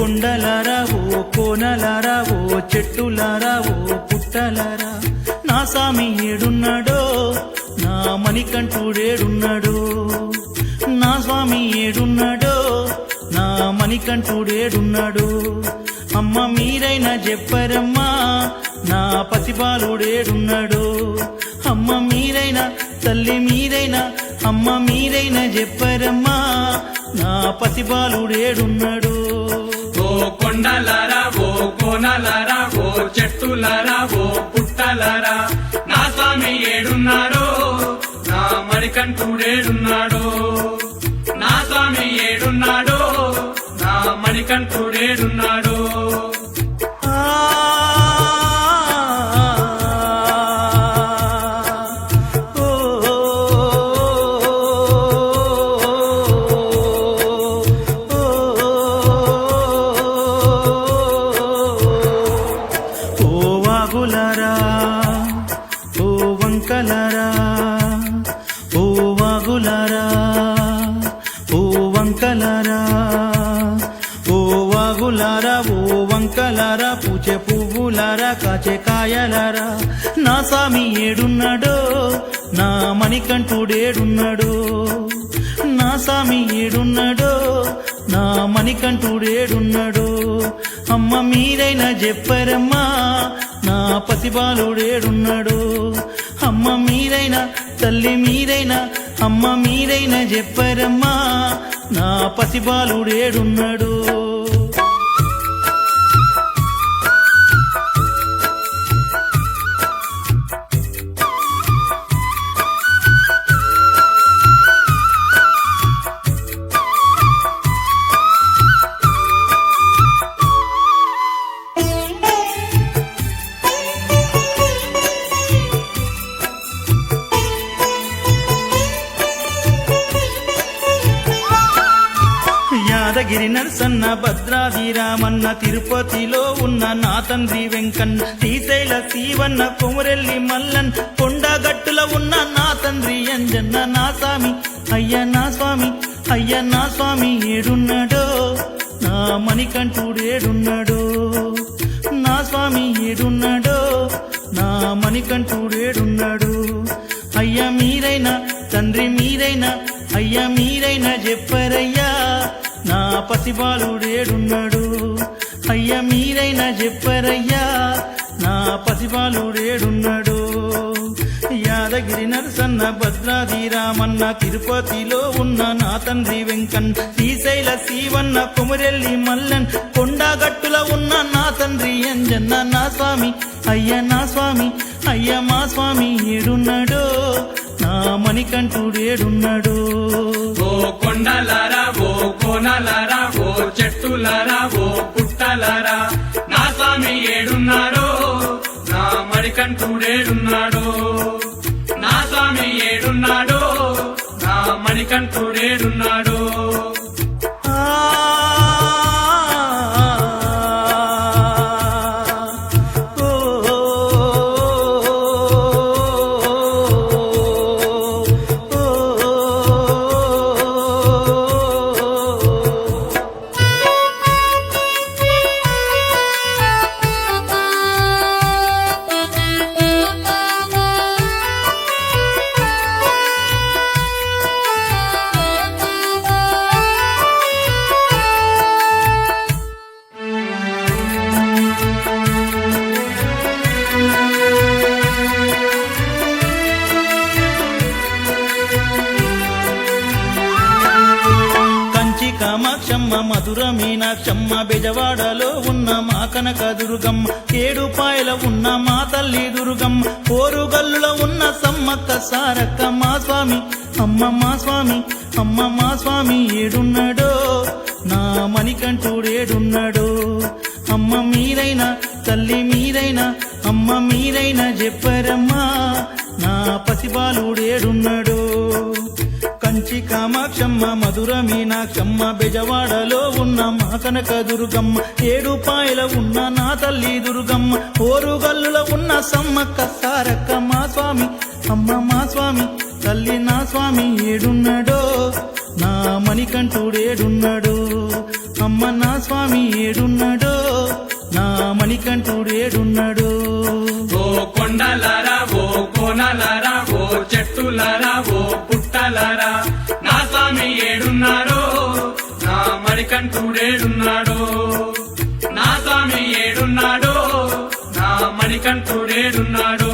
కొండలారా ఓ కోనలారా ఓ చెట్టులారా ఓ పుట్టలారా నా స్వామి ఏడున్నాడో నా మణికంఠుడేడున్నాడో నా స్వామి ఏడున్నాడో నా మణికంఠుడేడున్నాడో అమ్మ మీరైనా చెప్పరమ్మా నా పసిబాలుడేడున్నాడో అమ్మ మీరైనా తల్లి మీరైనా అమ్మ మీరైనా చెప్పరమ్మా నా పసిబాలుడేడున్నాడు ఓ కొండలారా ఓ కోనలారా ఓ చెట్టులారా ఓ పుట్టలారా నా స్వామి ఏడున్నాడో నా మణికంఠుడేడున్నాడో నా స్వామి ఏడున్నాడో నా మణికంఠుడేడున్నాడో ఓ వంకలారా ఓ వాగులారా ఓ వంకలారా ఓ వాగులారా ఓ వంకలారా పూచే పువ్వులారా కాచే కాయలారా నా స్వామి ఏడున్నాడో నా మణికంఠుడేడున్నాడో నా స్వామి ఏడున్నాడో నా మణికంఠుడేడున్నాడో అమ్మ మీరైనా చెప్పరమ్మా నా పసిబాలుడేడున్నాడు అమ్మ మీరైనా తల్లి మీరైనా అమ్మ మీరైనా చెప్పరమ్మా నా పసిబాలుడేడున్నాడు యాదగిరి నరసన్న భద్రాది రామన్న తిరుపతిలో ఉన్న నా తండ్రి వెంకన్న శ్రీశైల శివన్న కొమురెల్లి మల్లన్ కొండగట్టుల ఉన్న నా తండ్రి అంజన్న నా స్వామి అయ్య నా స్వామి అయ్య నా స్వామి ఏడున్నాడో నా మణికంఠుడేడున్నాడో నా స్వామి ఏడున్నాడో నా మణికంఠుడేడున్నాడు అయ్య మీరైనా తండ్రి మీరైనా అయ్య మీరైనా చెప్పరయ్యా నా పసిబాలుడేడున్నాడు అయ్య మీరైనా చెప్పరయ్యా నా పసిబాలుడేడున్నాడు యాదగిరి నరసన్న భద్రాది రామన్న తిరుపతిలో ఉన్న నా తండ్రి వెంకన్ శ్రీశైల శివన్న కొమురెల్లి మల్లన్ కొండగట్టుల ఉన్న నా తండ్రి అంజన్న నా స్వామి అయ్య నా స్వామి అయ్య మా స్వామి ఏడున్నాడో నా మణికంఠుడేడున్నాడు ఓ కొండలారా ఓ కోనలారా ఓ చెట్టులారా ఓ పుట్టలారా నా స్వామి ఏడున్నాడో నా మణికంఠుడేడున్నాడో నా స్వామి ఏడున్నాడో నా మణికంఠుడేడున్నాడో కామాక్షమ్మ మధుర మీనాక్షమ్మ బెజవాడలో ఉన్న మా కనక దుర్గమ్మ ఏడుపాయల ఉన్న మా తల్లి దుర్గమ్మ పోరుగల్లులో ఉన్న సమ్మక్క సారక్క మా స్వామి అమ్మ మా స్వామి అమ్మ మా స్వామి ఏడున్నాడో నా మణికంఠుడేడున్నాడో అమ్మ మీరైనా తల్లి మీరైనా అమ్మ మీరైనా చెప్పరమ్మా నా పసిబాలుడేడున్నాడో కంచి కామాక్షమ్మ మధుర మీనాక్షమ్మ బెజవాడలో ఉన్న మా కనక దుర్గమ్మ ఏడుపాయల ఉన్న నా తల్లి దుర్గమ్మ పోరుగల్లుల ఉన్న సమ్మక్క సారక్క మా స్వామి అమ్మ మా స్వామి తల్లి నా స్వామి ఏడున్నాడో నా మణికంఠుడేడున్నాడో అమ్మ నా స్వామి ఏడున్నాడో నా మణికంఠుడు ఏడున్నాడో ఓ కొండలారా ఓ కోనలారా ఓ చెట్టులారా ఓ పుట్టలారా నా స్వామి ఏడున్నాడో నా మణికంఠుడేడున్నాడో నా స్వామి ఏడున్నాడో నా మణికంఠుడేడున్నాడో